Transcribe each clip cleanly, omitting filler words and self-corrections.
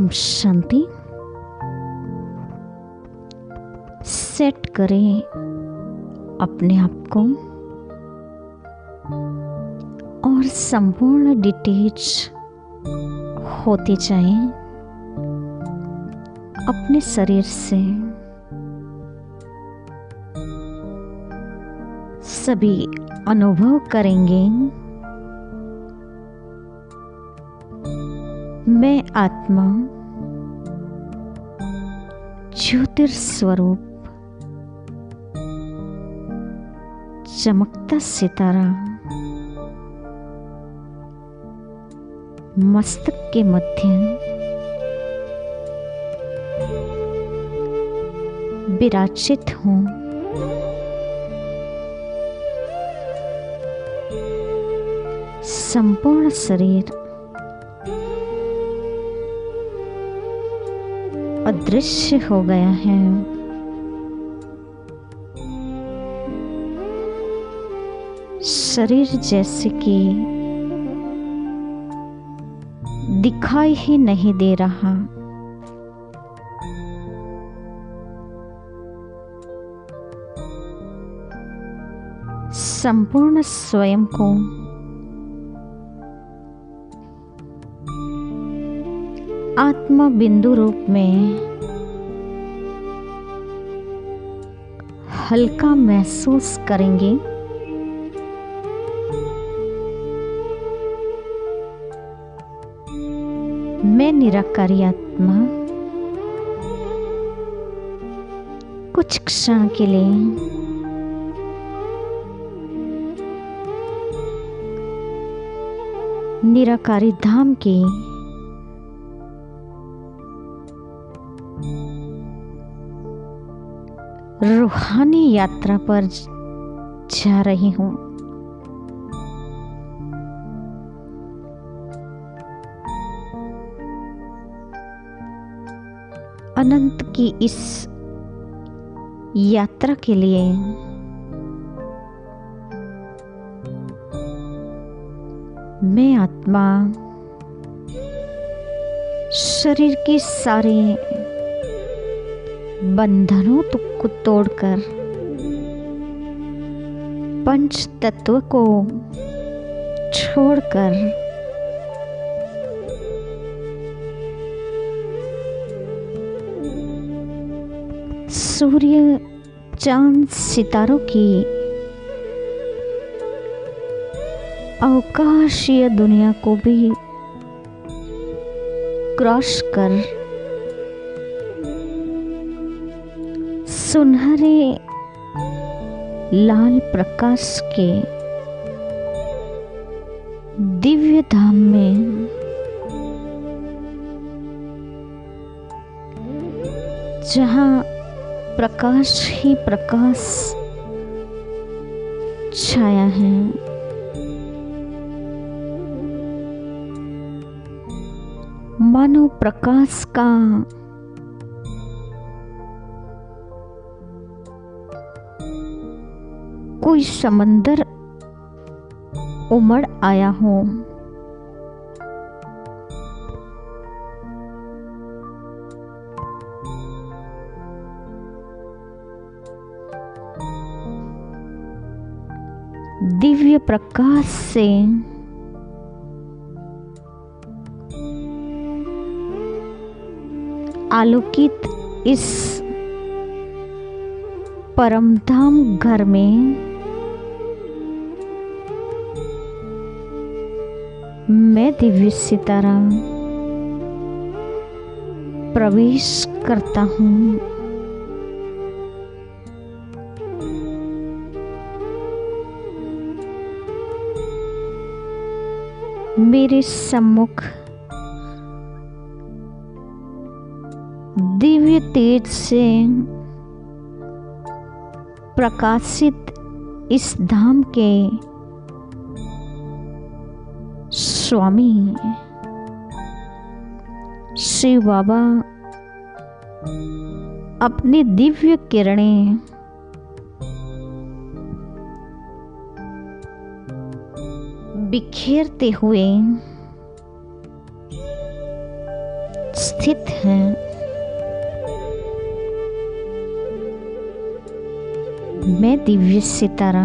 Om Shanti. Set करें अपने आप को और संपूर्ण डिटेच होते जाएं अपने शरीर से। सभी अनुभव करेंगे मैं आत्मा ज्योतिर्स्वरूप चमकता सितारा मस्तक के मध्य विराजित हूँ। संपूर्ण शरीर अदृश्य हो गया है। शरीर जैसे कि दिखाई ही नहीं दे रहा। संपूर्ण स्वयं को आत्मा बिंदु रूप में हल्का महसूस करेंगे। मैं निराकारी आत्मा कुछ क्षण के लिए निराकारी धाम की रूहानी यात्रा पर जा रही हूँ। अनंत की इस यात्रा के लिए मैं आत्मा शरीर के सारे बंधनों को तोड़कर पंच तत्व को छोड़कर सूर्य चांद सितारों की अवकाशीय दुनिया को भी क्रॉस कर सुनहरे लाल प्रकाश के दिव्य धाम में जहाँ प्रकाश ही प्रकाश छाया है, मानो प्रकाश का कोई समंदर उमड़ आया हो। दिव्य प्रकाश से आलोकित इस परमधाम घर में मैं दिव्य सितारा प्रवेश करता हूँ। मेरे सम्मुख दिव्य तेज से प्रकाशित इस धाम के स्वामी शिव बाबा अपनी दिव्य किरणें बिखेरते हुए स्थित हैं। मैं दिव्य सितारा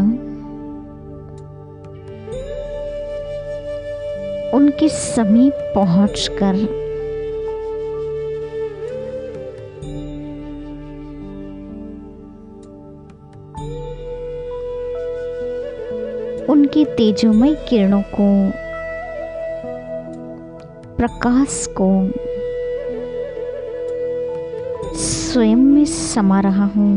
उनके समीप पहुंचकर उनकी तेजोमय किरणों को, प्रकाश को स्वयं में समा रहा हूं।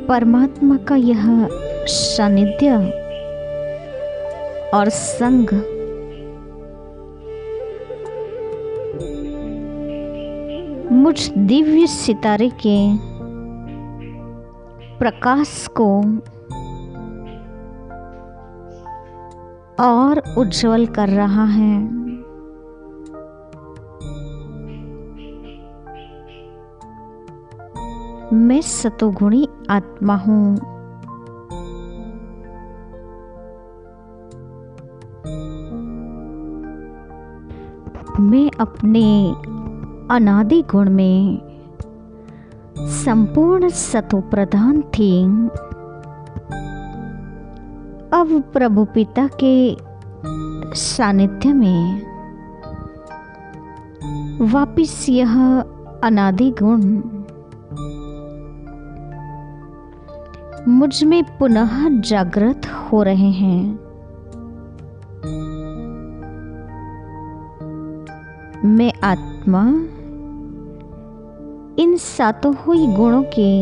परमात्मा का यह सानिध्य और संग मुझ दिव्य सितारे के प्रकाश को और उज्जवल कर रहा है। मैं सतोगुणी आत्मा हूँ। मैं अपने अनादि गुण में संपूर्ण सतो प्रधान थी। अब प्रभु पिता के सानिध्य में वापिस यह अनादि गुण मुझ में पुनः जागृत हो रहे हैं। मैं आत्मा इन सातों हुई गुणों के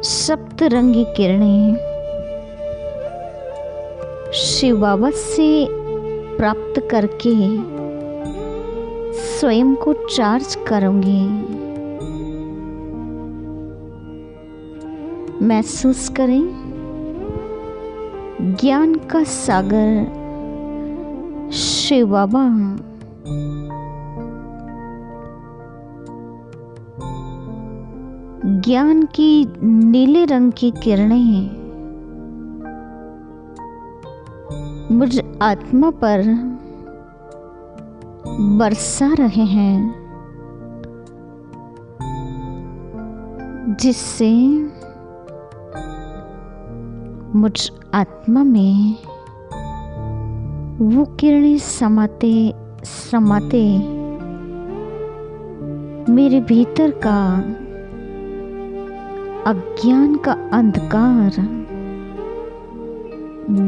सप्तरंगी किरणें शिव बाबा से प्राप्त करके स्वयं को चार्ज करूंगी। महसूस करें, ज्ञान का सागर शिव बाबा ज्ञान की नीले रंग की किरणें मुझ आत्मा पर बरसा रहे हैं, जिससे मुझ आत्मा में वो किरणें समाते समाते मेरे भीतर का अज्ञान का अंधकार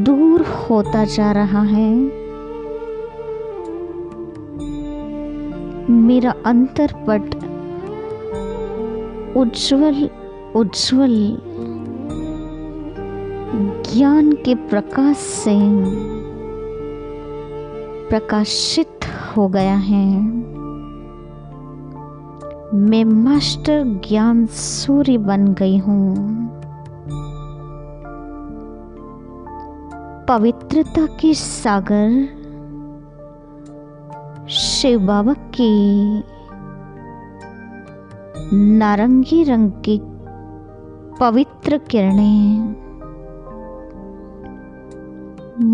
दूर होता जा रहा है। मेरा अंतरपट उज्जवल उज्जवल ज्ञान के प्रकाश से प्रकाशित हो गया है। मैं मास्टर ज्ञान सूर्य बन गई हूँ। पवित्रता के सागर शिव बाबा की नारंगी रंग की पवित्र किरणें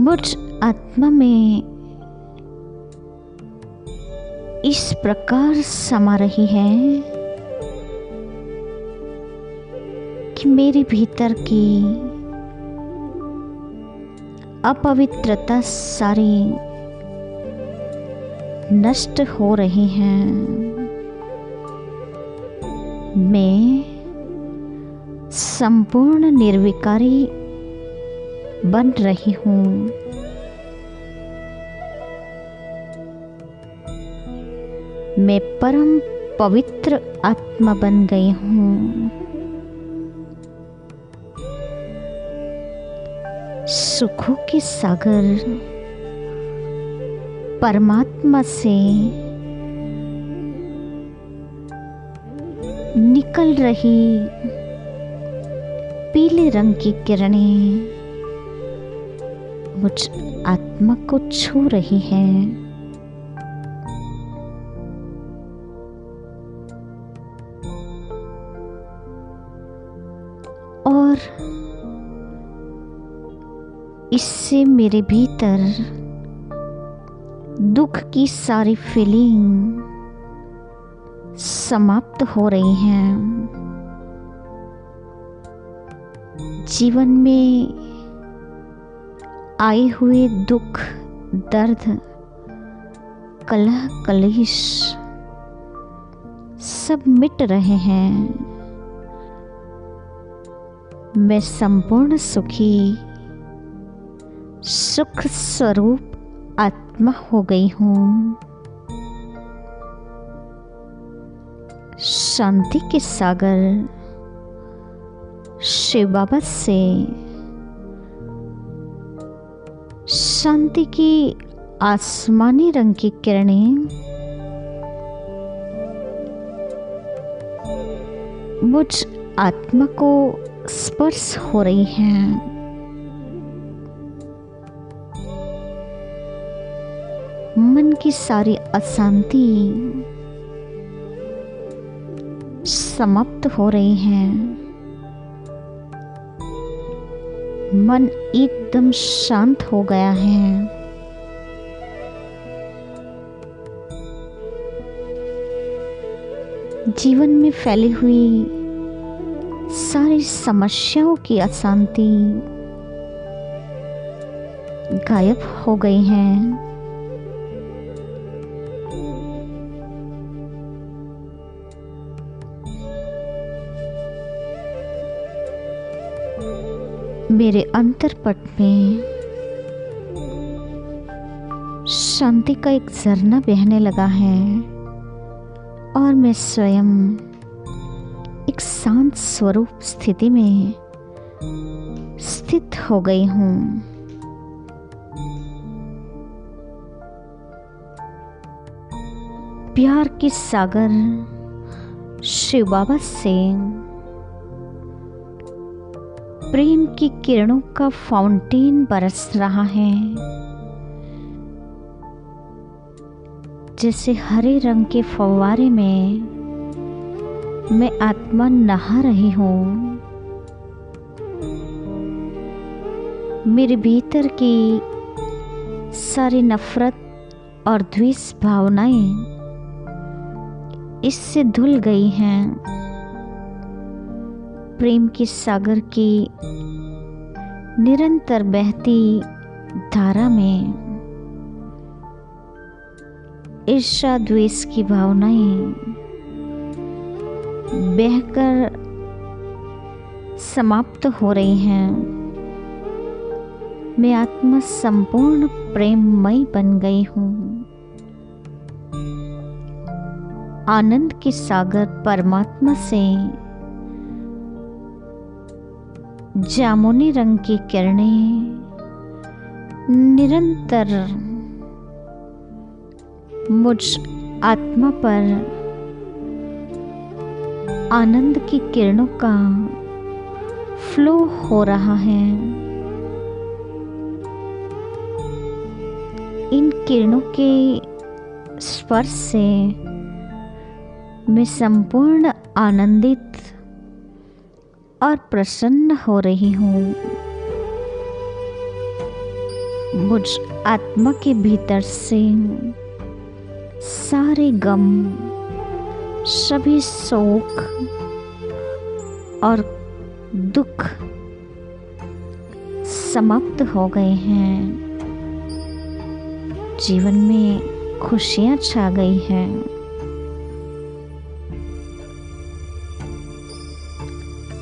मुझ आत्मा में इस प्रकार समा रही है कि मेरे भीतर की अपवित्रता सारी नष्ट हो रही है। मैं संपूर्ण निर्विकारी बन रही हूँ। मैं परम पवित्र आत्मा बन गई हूँ। सुखों के सागर परमात्मा से निकल रही पीले रंग की किरणें मुझ आत्मा को छू रही है। और इससे मेरे भीतर दुख की सारी फीलिंग समाप्त हो रही हैं। जीवन में आए हुए दुख, दर्द, कलह, कलेश सब मिट रहे हैं। मैं संपूर्ण सुखी, सुख स्वरूप आत्मा हो गई हूँ। शांति के सागर शिव बाबा से शांति की आसमानी रंग की किरणें मुझ आत्मा को स्पर्श हो रही हैं। मन की सारी अशांति समाप्त हो रही हैं। मन एकदम शांत हो गया है। जीवन में फैली हुई सारी समस्याओं की अशांति गायब हो गई हैं। मेरे अंतरपट में शांति का एक झरना बहने लगा है और मैं स्वयं एक शांत स्वरूप स्थिति में स्थित हो गई हूँ। प्यार के सागर शिव बाबा से प्रेम की किरणों का फाउंटेन बरस रहा है। जैसे हरे रंग के फव्वारे में मैं आत्मा नहा रही हूँ। मेरे भीतर की सारी नफरत और द्वेष भावनाएं इससे धुल गई हैं। प्रेम के सागर की निरंतर बहती धारा में ईर्ष्या द्वेष की भावनाएं बहकर समाप्त हो रही हैं। मैं आत्मा संपूर्ण प्रेममय बन गई हूँ। आनंद के सागर परमात्मा से जामुनी रंग की किरणें निरंतर मुझ आत्मा पर आनंद की किरणों का फ्लो हो रहा है। इन किरणों के स्पर्श से मैं संपूर्ण आनंदित और प्रसन्न हो रही हूँ। मुझ आत्मा के भीतर से सारे गम, सभी शोक और दुख समाप्त हो गए हैं। जीवन में खुशियाँ छा गई हैं।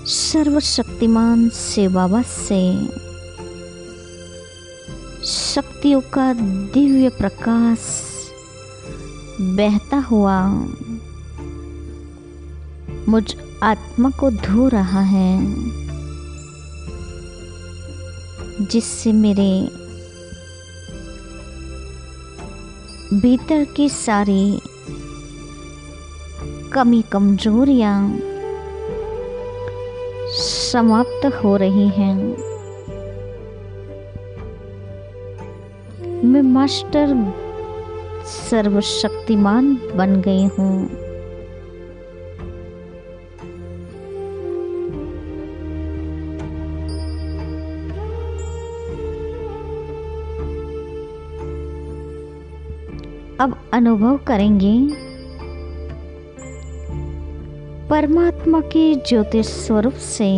सर्वशक्तिमान शिव बाबा से शक्तियों का दिव्य प्रकाश बहता हुआ मुझ आत्मा को धो रहा है, जिससे मेरे भीतर की सारी कमी कमजोरियां समाप्त हो रही हैं। मैं मास्टर सर्वशक्तिमान बन गई हूँ। अब अनुभव करेंगे परमात्मा के ज्योतिष स्वरूप से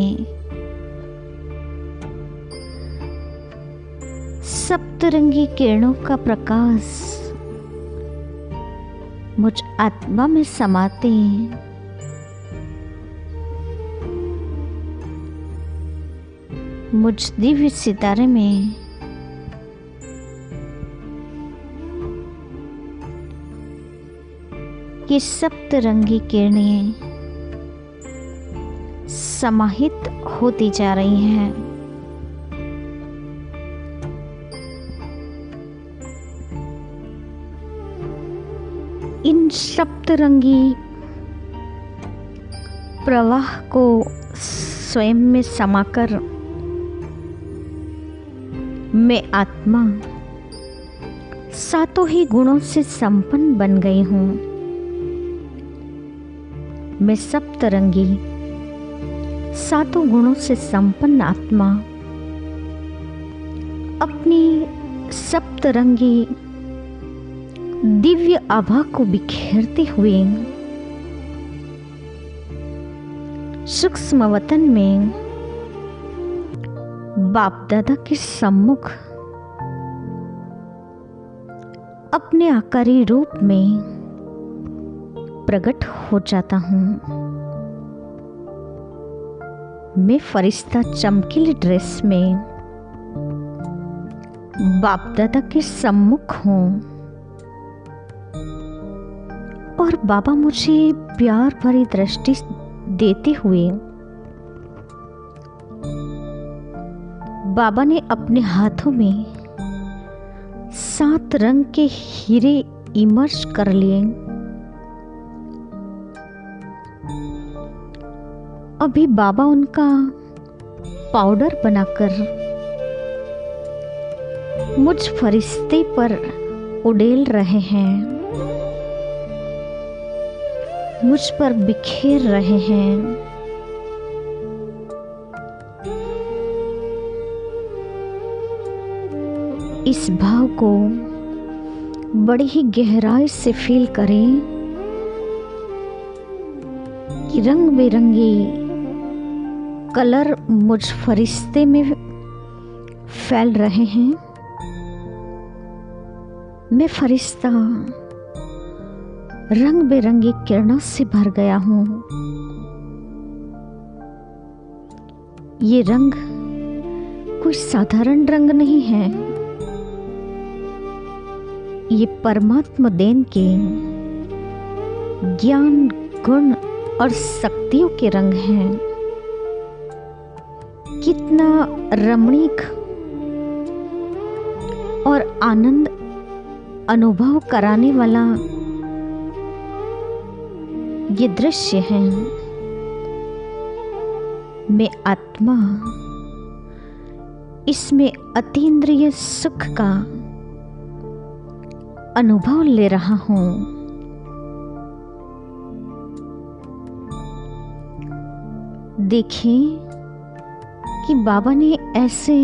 सप्तरंगी किरणों का प्रकाश मुझ आत्मा में समाते मुझ दिव्य सितारे में ये सप्तरंगी किरणें समाहित होती जा रही हैं। इन सप्तरंगी प्रवाह को स्वयं में समाकर मैं आत्मा सातों ही गुणों से संपन्न बन गई हूँ। मैं सप्तरंगी सातों गुणों से संपन्न आत्मा अपनी सप्तरंगी दिव्य आभा को बिखेरते हुए सूक्ष्म वतन में बाप दादा के सम्मुख अपने आकारी रूप में प्रकट हो जाता हूँ। मैं फरिश्ता चमकीली ड्रेस में बाप दादा के सम्मुख हूँ और बाबा मुझे प्यार भरी दृष्टि देते हुए बाबा ने अपने हाथों में 7 रंग के हीरे इमर्ज कर लिए। अभी बाबा उनका पाउडर बनाकर मुझ फरिश्ते पर उड़ेल रहे हैं, मुझ पर बिखेर रहे हैं। इस भाव को बड़ी ही गहराई से फील करें कि रंग बिरंगे कलर मुझ फरिश्ते में फैल रहे हैं। मैं फरिश्ता रंग बिरंगी किरणों से भर गया हूँ। ये रंग कोई साधारण रंग नहीं है, ये परमात्मा देन के ज्ञान, गुण और शक्तियों के रंग हैं। कितना रमणीक और आनंद अनुभव कराने वाला ये दृश्य है। मैं आत्मा इसमें अतीन्द्रिय सुख का अनुभव ले रहा हूँ। देखें कि बाबा ने ऐसे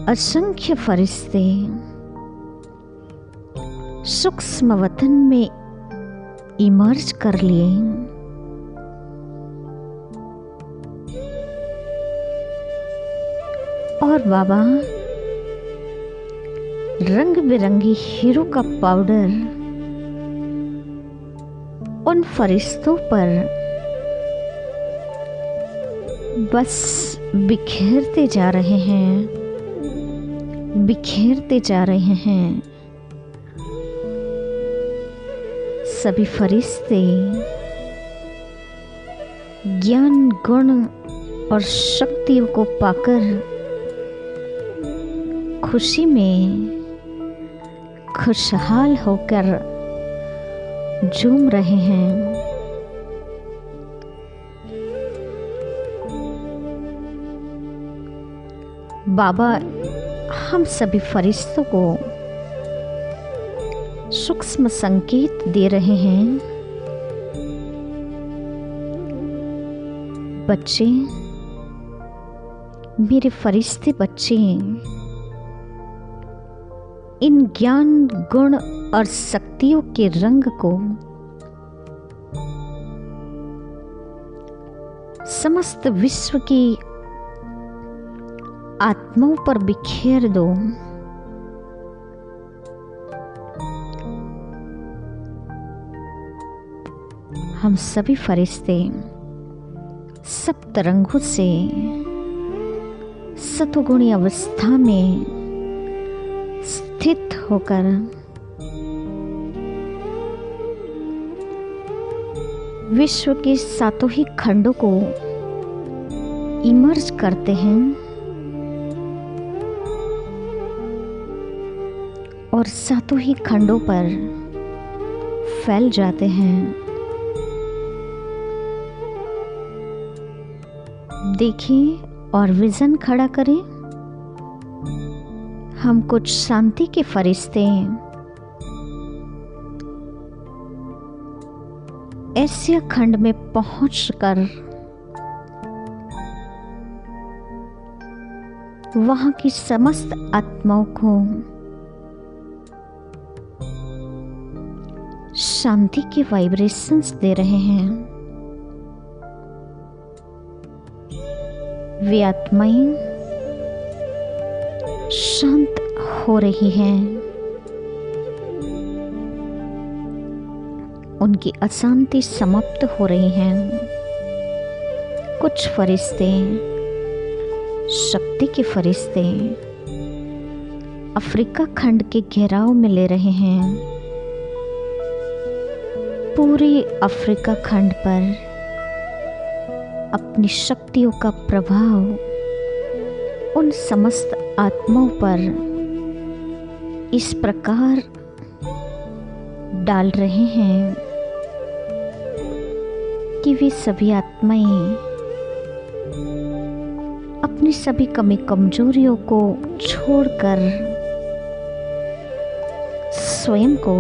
असंख्य फरिश्ते सूक्ष्म वतन में इमर्ज कर लिए। और बाबा रंग बिरंगी हीरो का पाउडर उन फरिश्तों पर बस बिखेरते जा रहे हैं, बिखेरते जा रहे हैं। सभी फरिश्ते ज्ञान, गुण और शक्तियों को पाकर खुशी में खुशहाल होकर झूम रहे हैं। बाबा हम सभी फरिश्तों को सूक्ष्म संकेत दे रहे हैं। बच्चे, मेरे फरिश्ते बच्चे, इन ज्ञान, गुण और शक्तियों के रंग को समस्त विश्व की आत्माओं पर बिखेर दो। हम सभी फरिश्ते सप्त रंगों से सतोगुणी अवस्था में स्थित होकर विश्व के सातों ही खंडों को इमर्ज करते हैं और सातों ही खंडों पर फैल जाते हैं। देखिए और विजन खड़ा करें। हम कुछ शांति के फरिश्ते एशिया खंड में पहुंचकर वहां की समस्त आत्माओं को शांति के वाइब्रेशंस दे रहे हैं। वे आत्माएं शांत हो रही हैं। उनकी अशांति समाप्त हो रही हैं। कुछ फरिश्ते, शक्ति के फरिश्ते अफ्रीका खंड के घेराव में ले रहे हैं। पूरे अफ्रीका खंड पर अपनी शक्तियों का प्रभाव उन समस्त आत्माओं पर इस प्रकार डाल रहे हैं कि वे सभी आत्माएं अपनी सभी कमी कमजोरियों को छोड़कर स्वयं को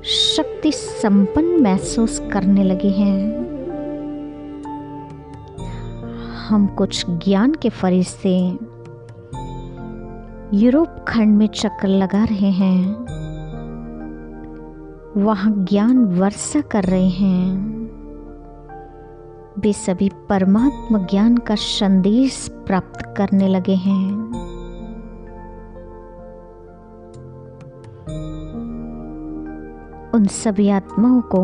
शक्ति संपन्न महसूस करने लगे हैं। हम कुछ ज्ञान के फरिश्ते यूरोप खंड में चक्कर लगा रहे हैं। वहां ज्ञान वर्षा कर रहे हैं। वे सभी परमात्मा ज्ञान का संदेश प्राप्त करने लगे हैं। उन सभी आत्माओं को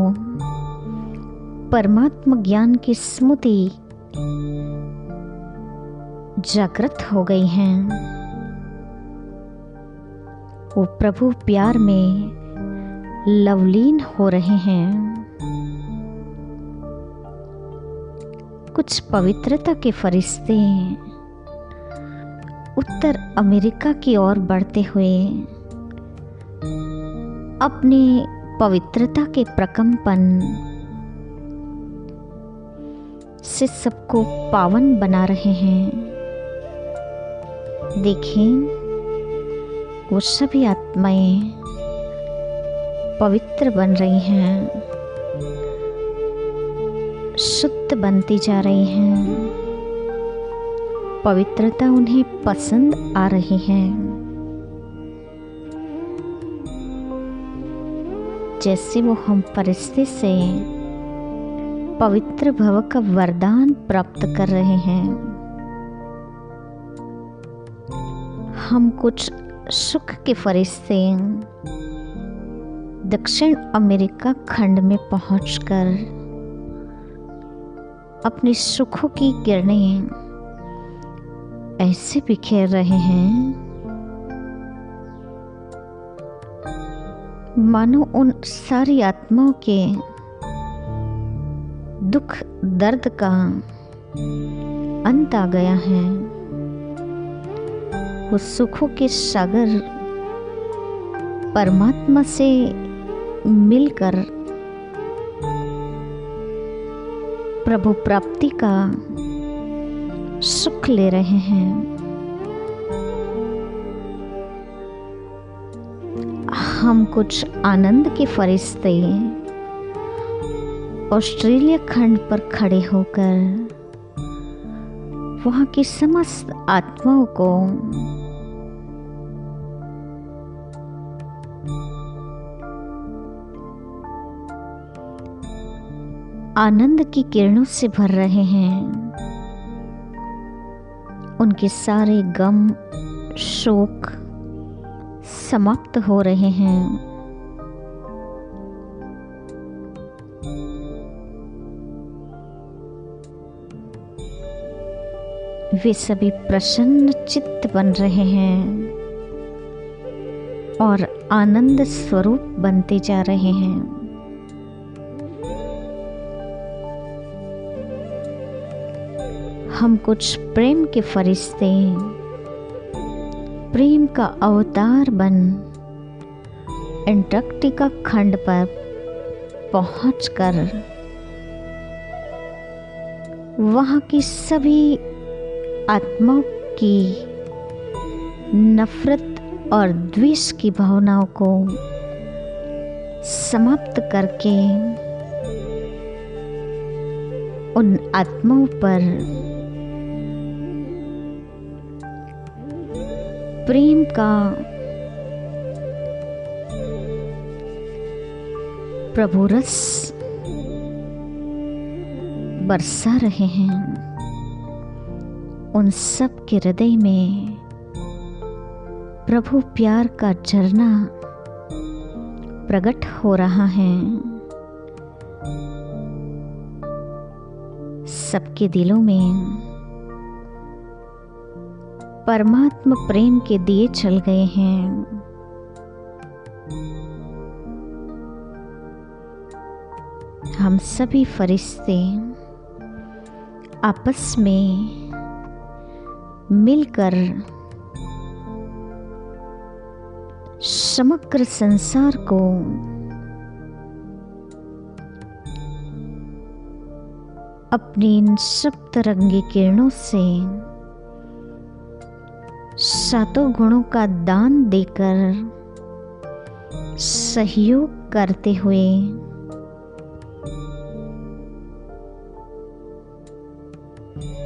परमात्मा ज्ञान की स्मृति जागृत हो गई हैं। वो प्रभु प्यार में लवलीन हो रहे हैं। कुछ पवित्रता के फरिश्ते उत्तर अमेरिका की ओर बढ़ते हुए अपनी पवित्रता के प्रकंपन से सबको पावन बना रहे हैं। देखें, वो सभी आत्माएं पवित्र बन रही हैं, शुद्ध बनती जा रही हैं। पवित्रता उन्हें पसंद आ रही है। जैसे वो हम फरिश्ते से पवित्र भव का वरदान प्राप्त कर रहे हैं। हम कुछ सुख के फरिश्ते दक्षिण अमेरिका खंड में पहुंचकर अपनी सुखों की किरणें ऐसे बिखेर रहे हैं मानो उन सारी आत्माओं के दुख दर्द का अंत आ गया है। वो सुखों के सागर परमात्मा से मिलकर प्रभु प्राप्ति का सुख ले रहे हैं। हम कुछ आनंद के फरिश्ते ऑस्ट्रेलिया खंड पर खड़े होकर वहां की समस्त आत्माओं को आनंद की किरणों से भर रहे हैं। उनके सारे गम, शोक समाप्त हो रहे हैं। वे सभी प्रसन्न चित्त बन रहे हैं और आनंद स्वरूप बनते जा रहे हैं। हम कुछ प्रेम के फरिश्ते, प्रेम का अवतार बन अंटार्कटिका खंड पर पहुंचकर वहां की सभी आत्माओं की नफरत और द्वेष की भावनाओं को समाप्त करके उन आत्माओं पर प्रेम का प्रभु रस बरसा रहे हैं। उन सब के हृदय में प्रभु प्यार का झरना प्रकट हो रहा है। सबके दिलों में परमात्मा प्रेम के दिए चल गए हैं। हम सभी फरिश्ते आपस में मिलकर समग्र संसार को अपनी इन सप्तरंगी किरणों से सातों गुणों का दान देकर सहयोग करते हुए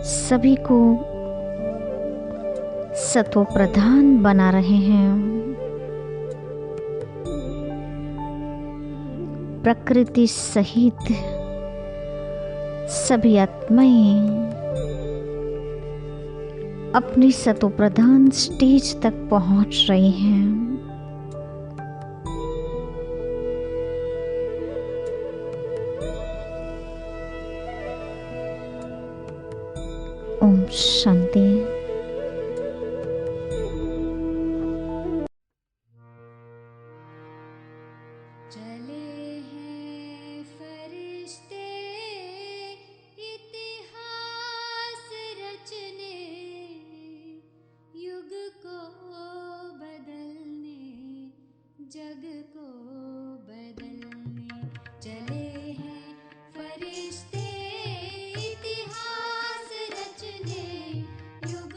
सभी को सत्व प्रधान बना रहे हैं। प्रकृति सहित सभी आत्माएं अपनी सत्व प्रधान स्टेज तक पहुंच रही हैं। ओम शांति। जग को बदलने चले हैं फरिश्ते, इतिहास रचने, युग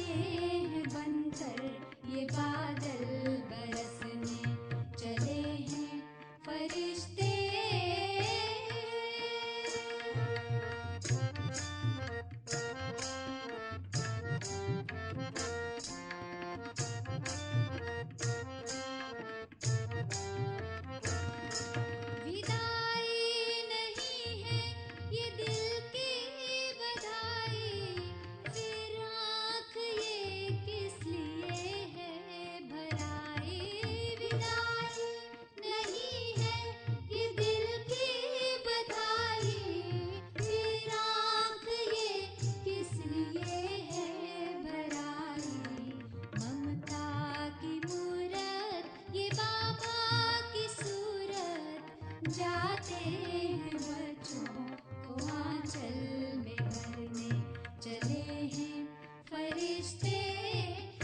जाते हैं बनकर ये बादल बरसने चले हैं फरिश्ते। विदाई नहीं है ये दिल की बधाई, फिर आँख ये किस लिए है भराई। विदाई नहीं है ये दिल की बधाई, फिर आँख ये किस लिए है भराई। ममता की मूरत ये बाबा की सूरत, जाते हैं बच्चों को आंचल में भरने चले हैं फरिश्ते।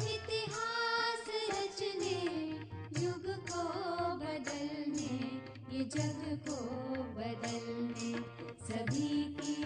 इतिहास रचने युग को बदलने, ये जग को बदलने, सभी की